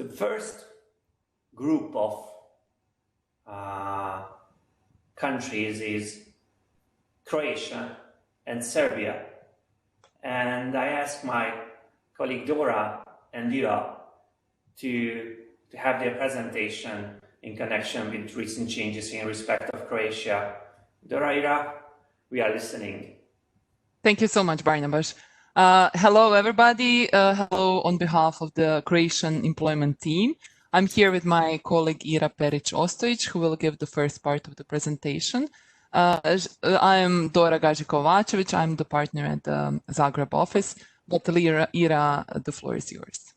The first group of countries is Croatia and Serbia. And I asked my colleague Dora and Ira to have their presentation in connection with recent changes in respect of Croatia. Dora, Ira, we are listening. Thank you so much, Barnabas. Hello, everybody. Hello on behalf of the Croatian employment team. I'm here with my colleague Ira Peric Ostojic, who will give the first part of the presentation. I'm Dora Gaži Kovačević. I'm the partner at the Zagreb office. But Ira, the floor is yours.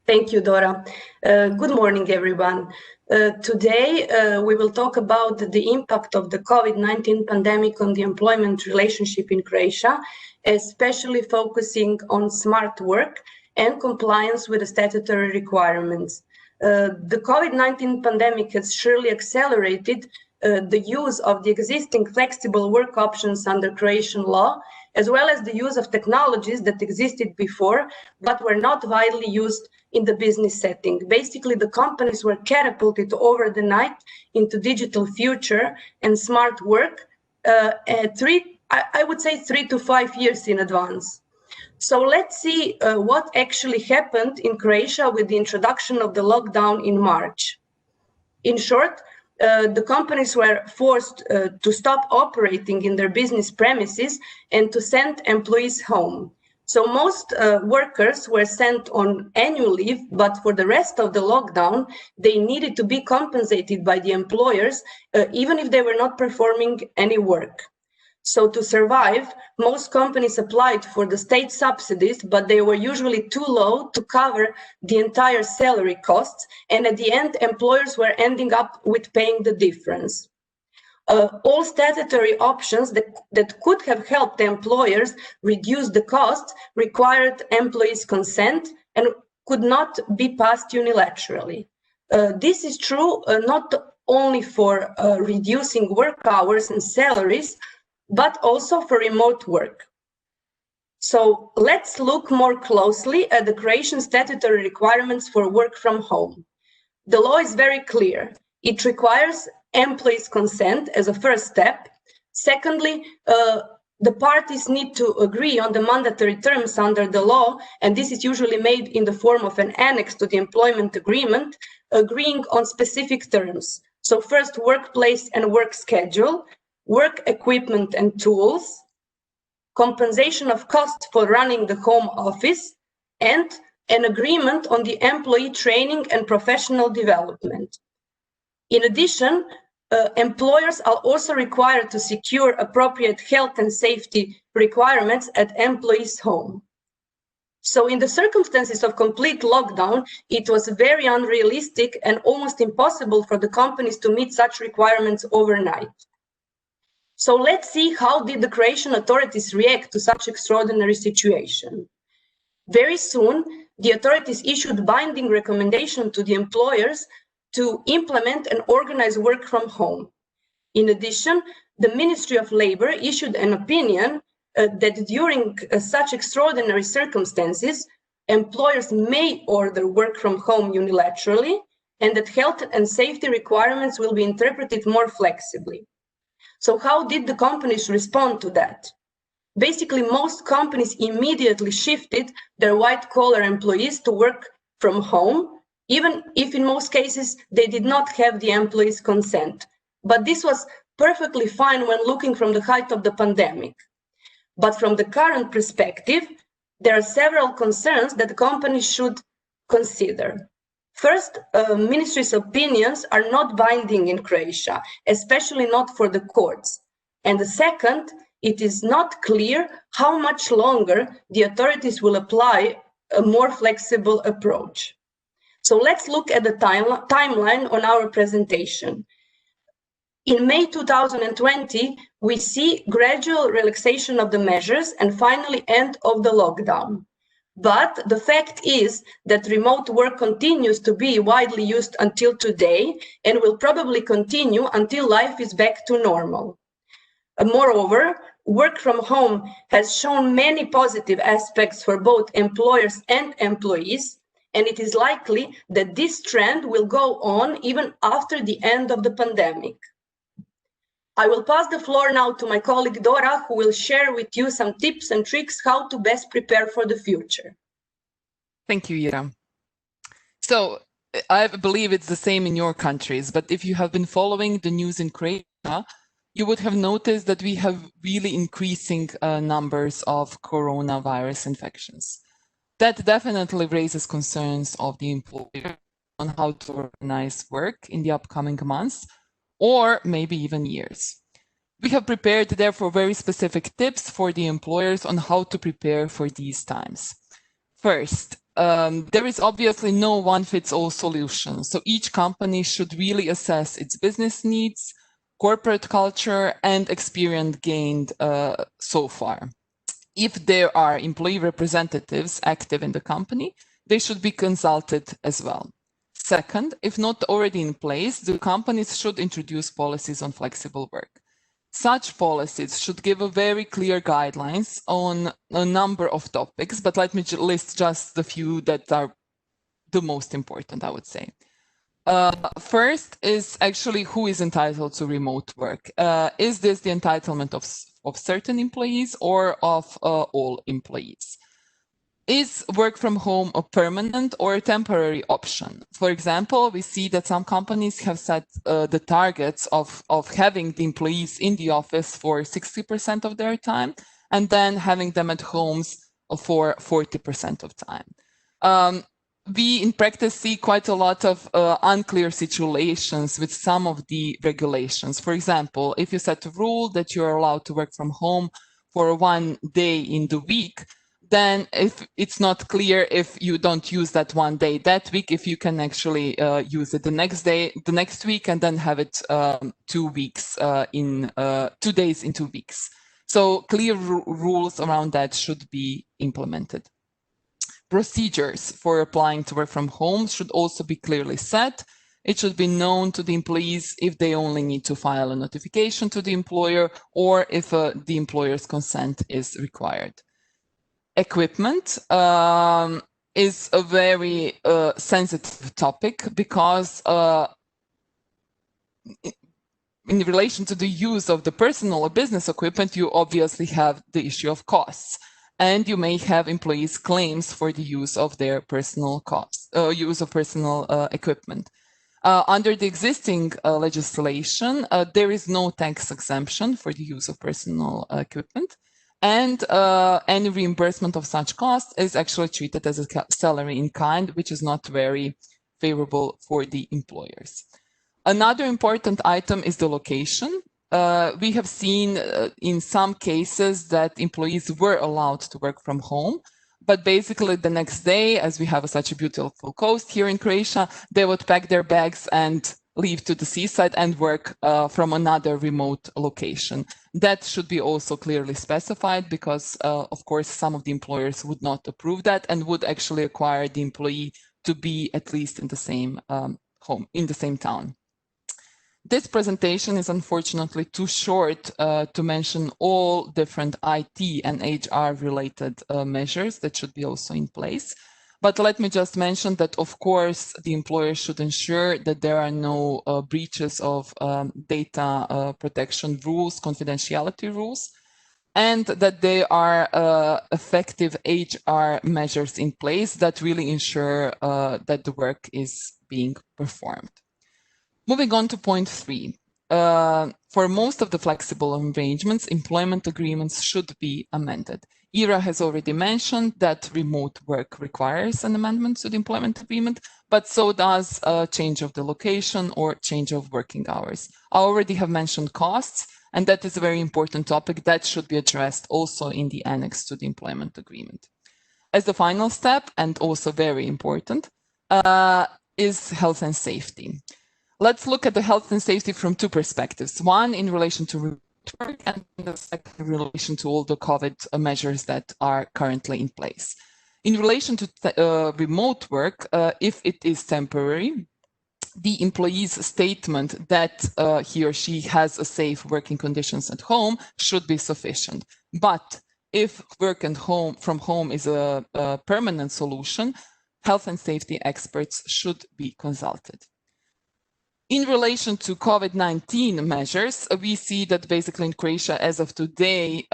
Thank you, Dora. Good morning, everyone. Today, we will talk about the impact of the COVID-19 pandemic on the employment relationship in Croatia, especially focusing on smart work and compliance with the statutory requirements. The COVID-19 pandemic has surely accelerated the use of the existing flexible work options under Croatian law, as well as the use of technologies that existed before, but were not widely used in the business setting. Basically, the companies were catapulted over the night into digital future and smart work, I would say 3 to 5 years in advance. So let's see what actually happened in Croatia with the introduction of the lockdown in March. In short, the companies were forced to stop operating in their business premises and to send employees home. So most workers were sent on annual leave, but for the rest of the lockdown, they needed to be compensated by the employers, even if they were not performing any work. So to survive, most companies applied for the state subsidies, but they were usually too low to cover the entire salary costs. And at the end, employers were ending up with paying the difference. All statutory options that could have helped the employers reduce the costs required employees' consent and could not be passed unilaterally. This is true not only for reducing work hours and salaries, but also for remote work. So let's look more closely at the Croatian statutory requirements for work from home. The law is very clear. It requires employees' consent as a first step. Secondly, the parties need to agree on the mandatory terms under the law, and this is usually made in the form of an annex to the employment agreement, agreeing on specific terms. So first, workplace and work schedule, work equipment and tools, compensation of costs for running the home office, and an agreement on the employee training and professional development. In addition, employers are also required to secure appropriate health and safety requirements at employees' home. So in the circumstances of complete lockdown, it was very unrealistic and almost impossible for the companies to meet such requirements overnight. So let's see how did the Croatian authorities react to such extraordinary situation. Very soon, the authorities issued binding recommendation to the employers to implement and organize work from home. In addition, the Ministry of Labor issued an opinion that during such extraordinary circumstances, employers may order work from home unilaterally, and that health and safety requirements will be interpreted more flexibly. So how did the companies respond to that? Basically, most companies immediately shifted their white-collar employees to work from home, even if in most cases they did not have the employees' consent. But this was perfectly fine when looking from the height of the pandemic. But from the current perspective, there are several concerns that companies should consider. First, ministry's opinions are not binding in Croatia, especially not for the courts. And the second, it is not clear how much longer the authorities will apply a more flexible approach. So let's look at the timeline on our presentation. In May 2020, we see gradual relaxation of the measures and finally end of the lockdown. But the fact is that remote work continues to be widely used until today and will probably continue until life is back to normal. Moreover, work from home has shown many positive aspects for both employers and employees, and it is likely that this trend will go on even after the end of the pandemic. I will pass the floor now to my colleague Dora, who will share with you some tips and tricks how to best prepare for the future. Thank you, Ira. So I believe it's the same in your countries, but if you have been following the news in Croatia, you would have noticed that we have really increasing numbers of coronavirus infections. That definitely raises concerns of the employer on how to organize work in the upcoming months, or maybe even years. We have prepared, therefore, very specific tips for the employers on how to prepare for these times. First, there is obviously no one-fits-all solution, so each company should really assess its business needs, corporate culture, and experience gained so far. If there are employee representatives active in the company, they should be consulted as well. Second, if not already in place, the companies should introduce policies on flexible work. Such policies should give a very clear guidelines on a number of topics, but let me list just the few that are the most important, I would say. First is actually who is entitled to remote work. Is this the entitlement of certain employees or of all employees? Is work from home a permanent or a temporary option? For example, we see that some companies have set the targets of having the employees in the office for 60% of their time and then having them at homes for 40% of time. We in practice see quite a lot of unclear situations with some of the regulations. For example, if you set a rule that you're allowed to work from home for 1 day in the week, then if it's not clear if you don't use that 1 day that week, if you can actually use it the next day, the next week, and then have it 2 weeks 2 days in 2 weeks. So clear rules around that should be implemented. Procedures for applying to work from home should also be clearly set. It should be known to the employees if they only need to file a notification to the employer or if the employer's consent is required. Equipment is a very sensitive topic because in relation to the use of the personal or business equipment, you obviously have the issue of costs. And you may have employees' claims for the use of their personal equipment. Under the existing legislation, there is no tax exemption for the use of personal equipment, and any reimbursement of such costs is actually treated as a salary in kind, which is not very favorable for the employers. Another important item is the location. We have seen in some cases that employees were allowed to work from home, but basically the next day, as we have such a beautiful coast here in Croatia, they would pack their bags and leave to the seaside and work from another remote location. That should be also clearly specified because, of course, some of the employers would not approve that and would actually require the employee to be at least in the same home, in the same town. This presentation is unfortunately too short to mention all different IT and HR related measures that should be also in place. But let me just mention that, of course, the employer should ensure that there are no breaches of data protection rules, confidentiality rules, and that there are effective HR measures in place that really ensure that the work is being performed. Moving on to point 3. For most of the flexible arrangements, employment agreements should be amended. Ira has already mentioned that remote work requires an amendment to the employment agreement, but so does a change of the location or change of working hours. I already have mentioned costs, and that is a very important topic that should be addressed also in the annex to the employment agreement. As the final step, and also very important, is health and safety. Let's look at the health and safety from 2 perspectives. One in relation to remote work and the second in relation to all the COVID measures that are currently in place. In relation to remote work, if it is temporary, the employee's statement that he or she has a safe working conditions at home should be sufficient. But if work from home is a permanent solution, health and safety experts should be consulted. In relation to COVID-19 measures, we see that basically in Croatia, as of today,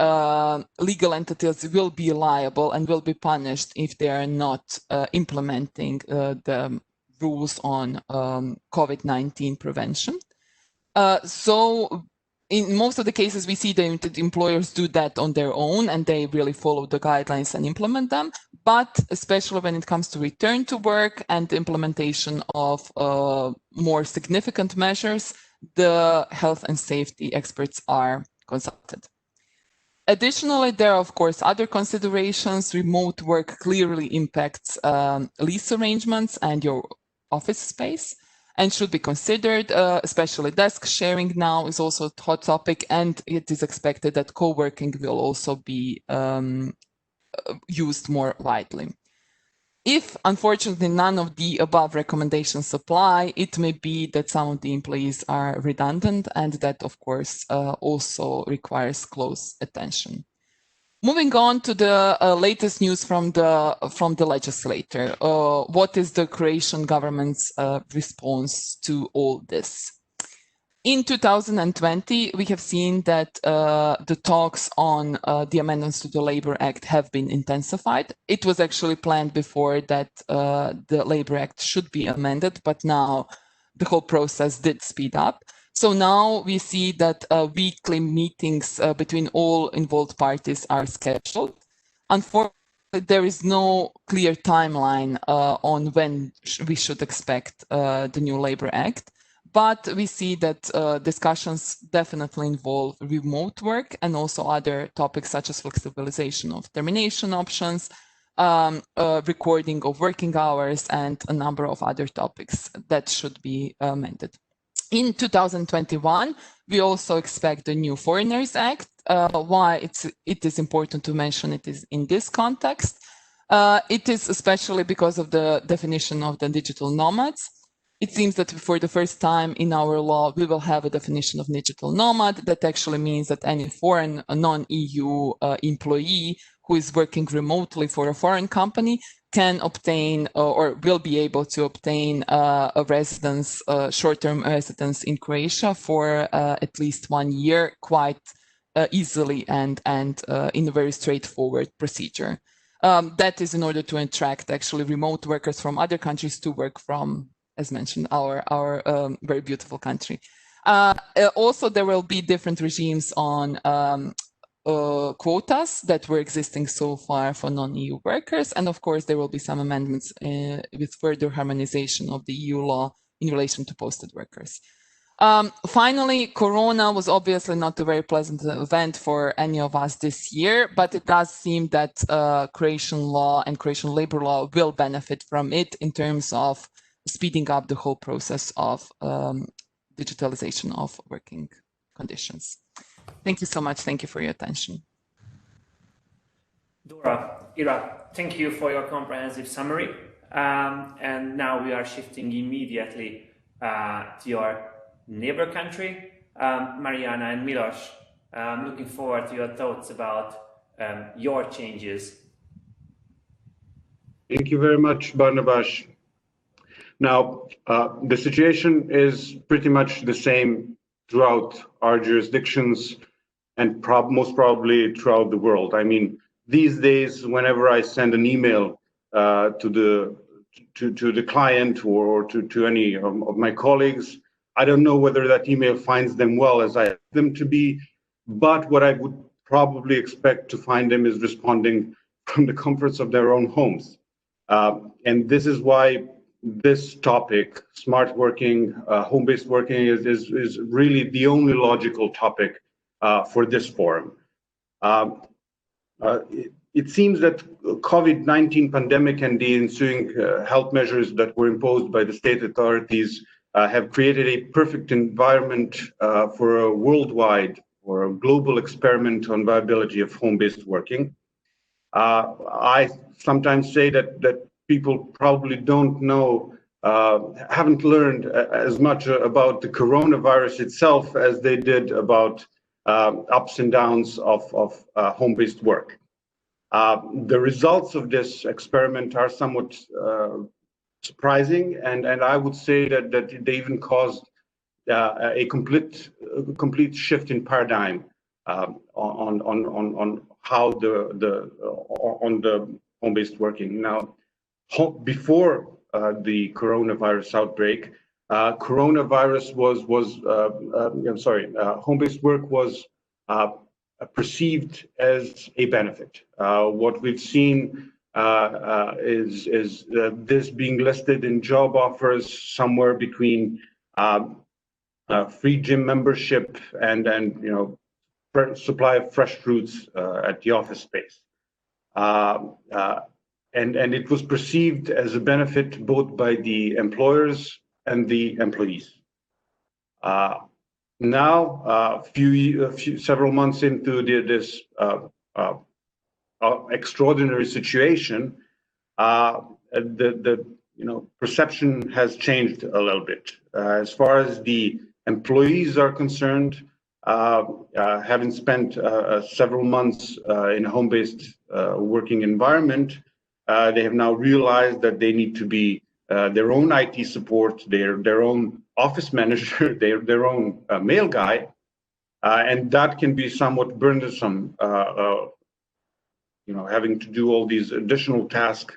legal entities will be liable and will be punished if they are not implementing the rules on COVID-19 prevention. So in most of the cases, we see that employers do that on their own and they really follow the guidelines and implement them. But especially when it comes to return to work and the implementation of more significant measures, the health and safety experts are consulted. Additionally, there are, of course, other considerations. Remote work clearly impacts lease arrangements and your office space, and should be considered, especially desk sharing now is also a hot topic, and it is expected that co-working will also be used more widely. If, unfortunately, none of the above recommendations apply, it may be that some of the employees are redundant, and that, of course, also requires close attention. Moving on to the latest news from the legislator. What is the Croatian government's response to all this? In 2020, we have seen that the talks on the amendments to the Labour Act have been intensified. It was actually planned before that the Labour Act should be amended, but now the whole process did speed up. So now we see that weekly meetings between all involved parties are scheduled. Unfortunately, there is no clear timeline on when we should expect the new Labour Act, but we see that discussions definitely involve remote work and also other topics such as flexibilization of termination options, recording of working hours, and a number of other topics that should be amended. In 2021, we also expect the new Foreigners Act. Why it is important to mention it is in this context. It is especially because of the definition of the digital nomads. It seems that for the first time in our law, we will have a definition of digital nomad. That actually means that any foreign non-EU employee who is working remotely for a foreign company can obtain or will be able to obtain a residence, short-term residence in Croatia for at least 1 year quite easily and in a very straightforward procedure. That is in order to attract actually remote workers from other countries to work from, as mentioned, our very beautiful country. Also, there will be different regimes on quotas that were existing so far for non-EU workers. And of course, there will be some amendments with further harmonization of the EU law in relation to posted workers. Finally, Corona was obviously not a very pleasant event for any of us this year, but it does seem that Croatian law and Croatian labor law will benefit from it in terms of speeding up the whole process of digitalization of working conditions. Thank you so much. Thank you for your attention. Dora, Ira, thank you for your comprehensive summary. And now we are shifting immediately to your neighbor country, Marijana and Milos. I'm looking forward to your thoughts about your changes. Thank you very much, Barnabas. Now, the situation is pretty much the same throughout our jurisdictions and most probably throughout the world. I mean, these days, whenever I send an email to the client or to any of my colleagues, I don't know whether that email finds them well as I want them to be, but what I would probably expect to find them is responding from the comforts of their own homes. And this is why this topic, smart working, home-based working, is really the only logical topic for this forum. It seems that COVID-19 pandemic and the ensuing health measures that were imposed by the state authorities have created a perfect environment for a worldwide or a global experiment on viability of home-based working. I sometimes say that people probably don't know, haven't learned as much about the coronavirus itself as they did about ups and downs of home-based work. The results of this experiment are somewhat surprising, and I would say that they even caused a complete shift in paradigm on how the home-based working. Now, before the coronavirus outbreak, home-based work was perceived as a benefit. What we've seen is this being listed in job offers somewhere between free gym membership and supply of fresh fruits at the office space. And it was perceived as a benefit both by the employers and the employees. Now, several months into this extraordinary situation, the perception has changed a little bit. As far as the employees are concerned, having spent several months in a home-based working environment, they have now realized that they need to be their own IT support, their own office manager, their own mail guy, and that can be somewhat burdensome. Having to do all these additional tasks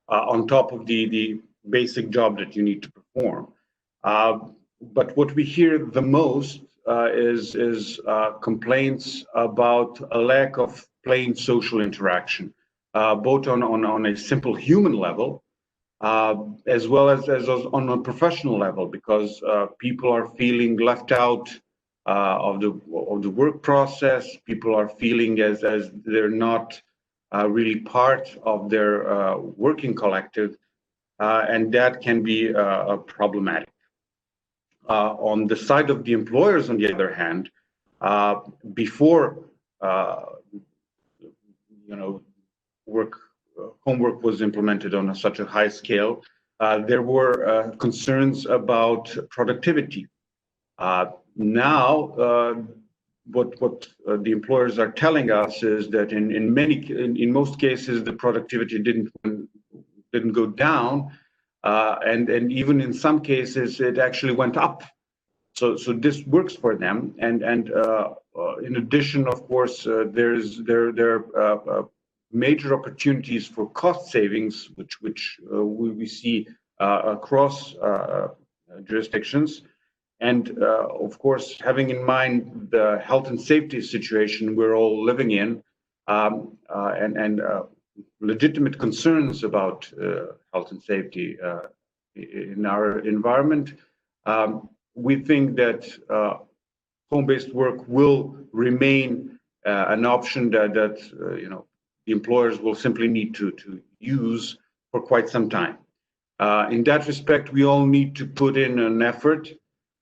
on top of the basic job that you need to perform. But what we hear the most is complaints about a lack of plain social interaction, both on a simple human level, as well as on a professional level, because people are feeling left out of the work process. People are feeling as they're not really part of their working collective, and that can be problematic. On the side of the employers, on the other hand, before homework was implemented on such a high scale, there were concerns about productivity. Now, what the employers are telling us is that in most cases the productivity didn't go down, and even in some cases it actually went up. So this works for them, and in addition, of course, there are major opportunities for cost savings, which we see across jurisdictions. And of course, having in mind the health and safety situation we're all living in, and legitimate concerns about health and safety in our environment, we think that home-based work will remain an option that the employers will simply need to use for quite some time. In that respect, we all need to put in an effort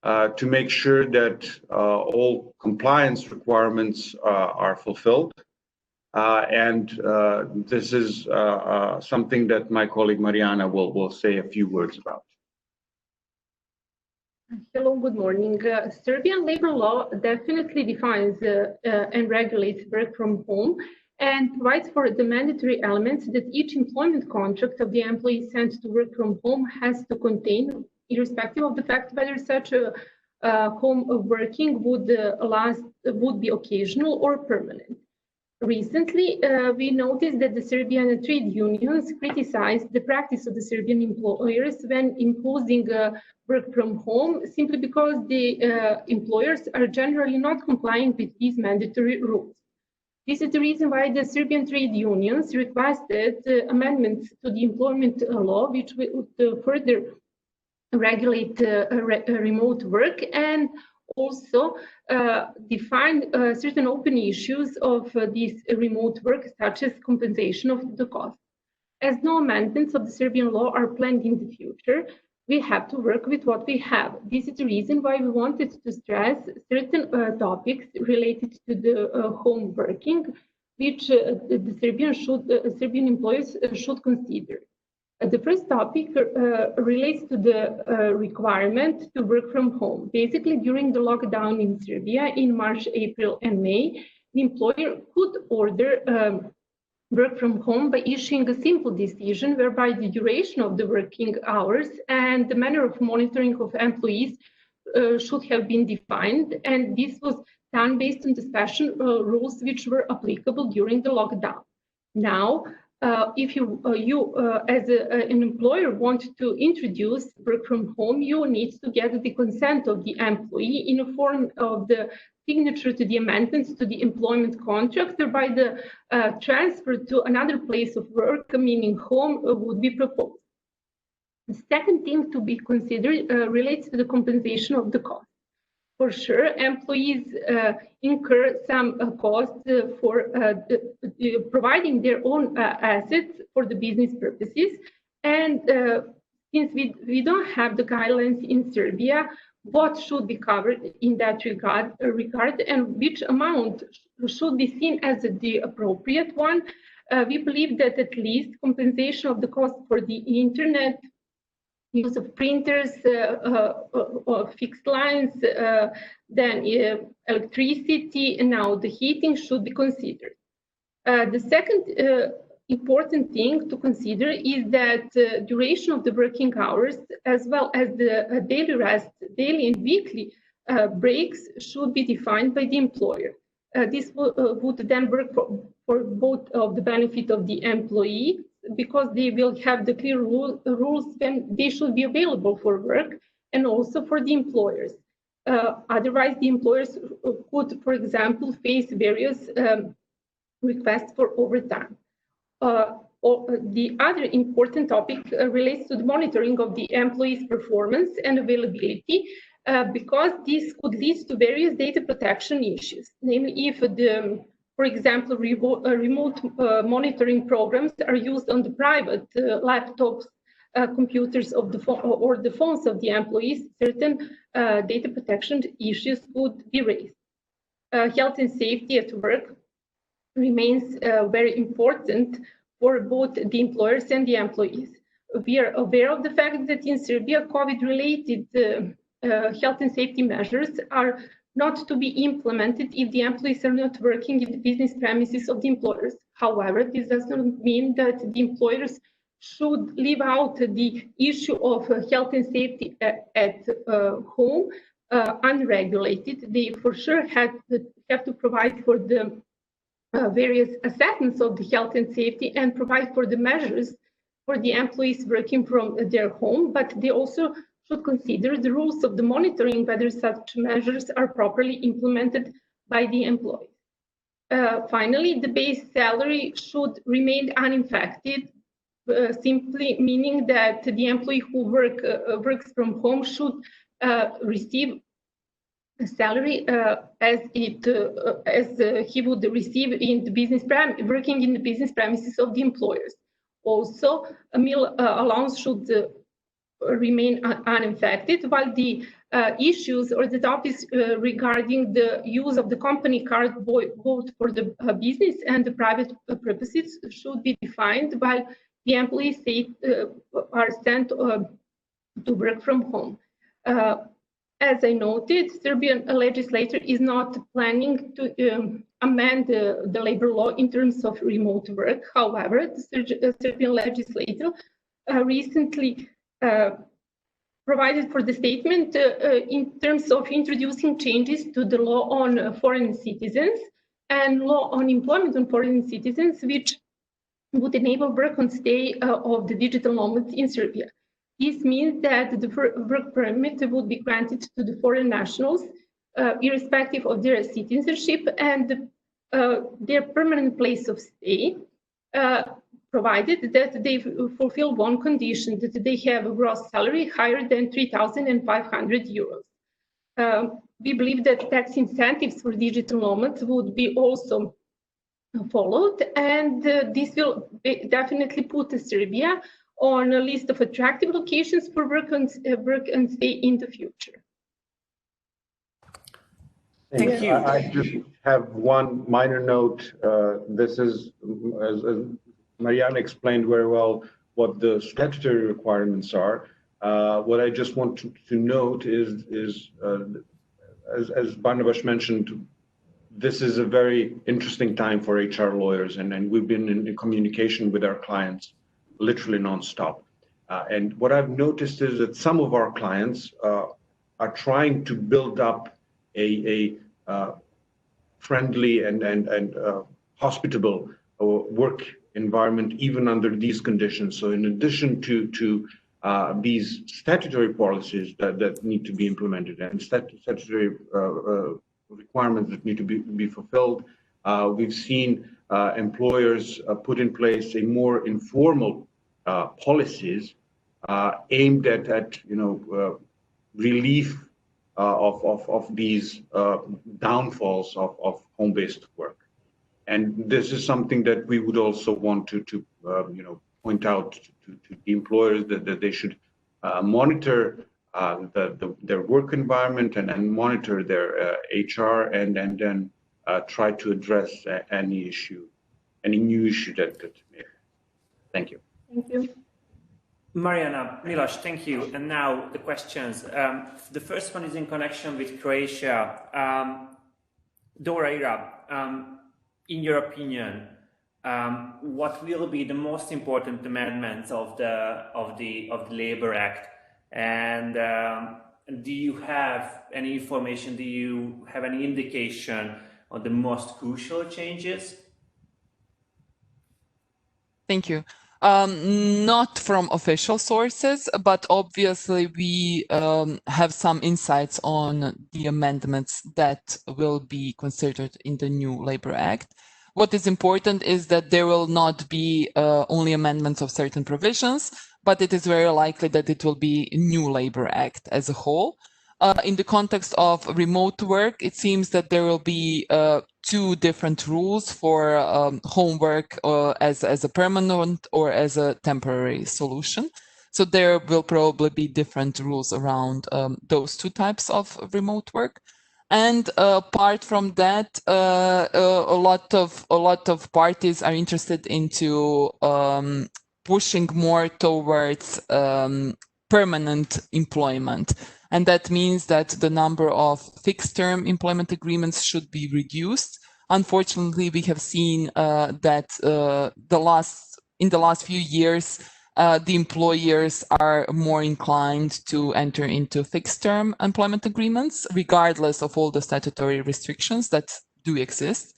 to make sure that all compliance requirements are fulfilled. And this is something that my colleague Marijana will say a few words about. Hello, good morning. Serbian labor law definitely defines and regulates work from home and provides for the mandatory elements that each employment contract of the employee sent to work from home has to contain, irrespective of the fact whether such a home working would be occasional or permanent. Recently, we noticed that the Serbian trade unions criticized the practice of the Serbian employers when imposing work from home, simply because the employers are generally not complying with these mandatory rules. This is the reason why the Serbian trade unions requested amendments to the employment law, which would further regulate remote work and also define certain open issues of this remote work, such as compensation of the cost. As no amendments of the Serbian law are planned in the future, we have to work with what we have. This is the reason why we wanted to stress certain topics related to the home working, which the Serbian employers should consider. The first topic relates to the requirement to work from home. Basically, during the lockdown in Serbia in March, April, and May, the employer could order work from home by issuing a simple decision whereby the duration of the working hours and the manner of monitoring of employees should have been defined. And this was done based on the special rules which were applicable during the lockdown. Now, if you as an employer want to introduce work from home, you need to get the consent of the employee in a form of the signature to the amendments to the employment contract, whereby the transfer to another place of work, meaning home, would be proposed. The second thing to be considered relates to the compensation of the cost. For sure, employees incur some costs for providing their own assets for the business purposes. And since we don't have the guidelines in Serbia, what should be covered in that regard and which amount should be seen as the appropriate one, we believe that at least compensation of the cost for the internet, use of printers, fixed lines, then electricity, and now the heating should be considered. The second important thing to consider is that duration of the working hours, as well as the daily rest, daily and weekly breaks, should be defined by the employer. This would then work for both of the benefit of the employee, because they will have the clear rules when they should be available for work, and also for the employers. Otherwise, the employers could, for example, face various requests for overtime. The other important topic relates to the monitoring of the employee's performance and availability, because this could lead to various data protection issues. Namely, if for example, remote monitoring programs are used on the private laptops, computers of the or the phones of the employees, certain data protection issues could be raised. Health and safety at work remains very important for both the employers and the employees. We are aware of the fact that in Serbia, COVID-related health and safety measures are not to be implemented if the employees are not working in the business premises of the employers. However, this does not mean that the employers should leave out the issue of health and safety at home unregulated. They for sure have to provide for the various assessments of the health and safety and provide for the measures for the employees working from their home, but they also should consider the rules of the monitoring, whether such measures are properly implemented by the employee. Finally, the base salary should remain unaffected, simply meaning that the employee who works from home should receive a salary as he would receive in the working in the business premises of the employers. Also, a meal allowance should remain unaffected, while the issues or the topics regarding the use of the company card both for the business and the private purposes should be defined, while the employees are sent to work from home. As I noted, Serbian legislator is not planning to amend the labor law in terms of remote work. However, the Serbian legislator recently provided for the statement in terms of introducing changes to the law on foreign citizens and law on employment on foreign citizens, which would enable work on stay of the digital nomads in Serbia. This means that the work permit would be granted to the foreign nationals, irrespective of their citizenship and their permanent place of stay, provided that they fulfill one condition, that they have a gross salary higher than 3,500 euros. We believe that tax incentives for digital nomads would be also followed, and this will definitely put Serbia on a list of attractive locations for work and stay in the future. Thank you. I just have one minor note. This is, as Marijana explained very well, what the statutory requirements are. What I just want to note is as Barnabas mentioned, this is a very interesting time for HR lawyers, and we've been in communication with our clients literally nonstop. And what I've noticed is that some of our clients are trying to build up a friendly and hospitable work environment even under these conditions. So in addition to these statutory policies that need to be implemented and statutory requirements that need to be fulfilled, we've seen employers put in place a more informal policies aimed at relief of these downfalls of home-based work. And this is something that we would also want to point out to the employers that they should monitor their work environment and monitor their HR and then try to address any new issue that may have. Thank you. Thank you. Marijana, Milos, thank you. And now the questions. The first one is in connection with Croatia. Dora, Ira, in your opinion, what will be the most important amendments of the Labor Act? And do you have any information? Do you have any indication on the most crucial changes? Thank you. Not from official sources, but obviously we have some insights on the amendments that will be considered in the new Labor Act. What is important is that there will not be only amendments of certain provisions, but it is very likely that it will be a new Labor Act as a whole. In the context of remote work, it seems that there will be two different rules for homework as a permanent or as a temporary solution. So there will probably be different rules around those two types of remote work. And apart from that, a lot of parties are interested into pushing more towards permanent employment. And that means that the number of fixed-term employment agreements should be reduced. Unfortunately, we have seen that in the last few years, the employers are more inclined to enter into fixed-term employment agreements, regardless of all the statutory restrictions that do exist.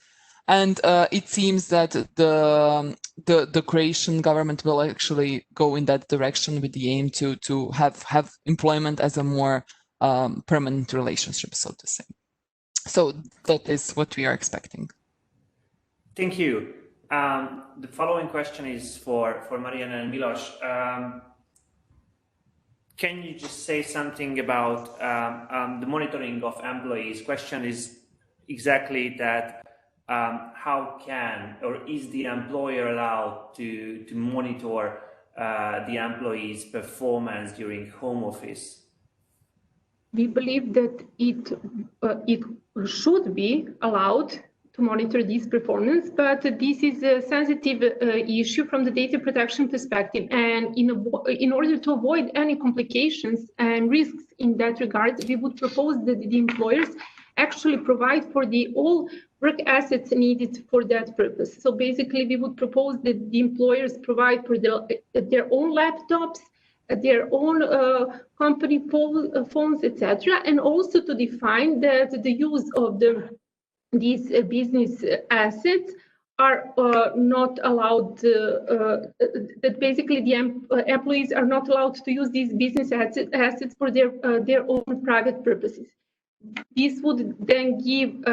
And it seems that the Croatian government will actually go in that direction with the aim to have employment as a more permanent relationship, so to say. So that is what we are expecting. Thank you. The following question is for Marijana and Milos. Can you just say something about the monitoring of employees? Question is exactly that. How can or is the employer allowed to monitor the employee's performance during home office? We believe that it should be allowed to monitor this performance, but this is a sensitive issue from the data protection perspective. And in order to avoid any complications and risks in that regard, we would propose that the employers actually provide for all work assets needed for that purpose. So basically, we would propose that the employers provide for their own laptops, their own company phones, etc., and also to define that the use of these business assets are not allowed, that basically the employees are not allowed to use these business assets for their own private purposes. This would then give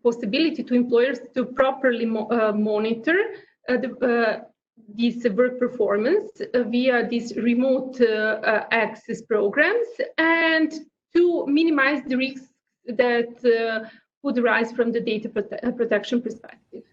possibility to employers to properly monitor this work performance via these remote access programs and to minimize the risks that would arise from the data protection perspective.